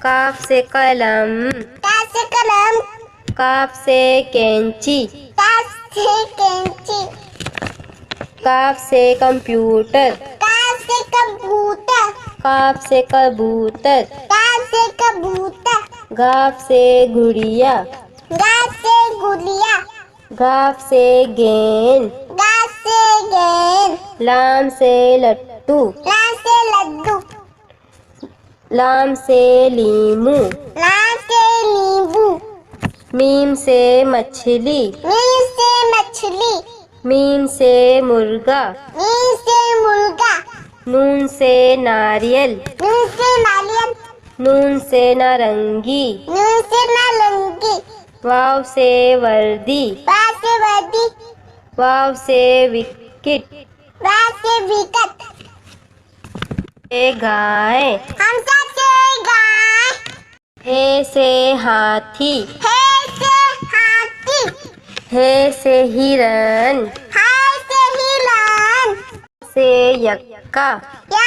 काफ से कलम, काफ से कलम, काफ से कैंची, काफ से कैंची, काफ से कंप्यूटर, काफ से कंप्यूटर, काफ से कबूतर, काफ से कबूतर, गाफ से गुड़िया, गाफ से गुड़िया, गाफ से गेंद, गाफ से गेंद, लाम से लट्टू, लाम से लड्डू, लाम से लीमू, लाम से नींबू, मीम से मछली, मीम से मछली, मीम से मुर्गा, मीम से मुर्गा, नून से नारियल, नून से नारियल, नून से नारंगी, नून से नारंगी, वाव से वर्दी, वाव से वर्दी, वाव से विकेट, वाव से विकेट, से गाय, हमसा से गाय, हे से हाथी, हे से हाथी, हे से हिरन, हाय से हिरण, से यक्का, या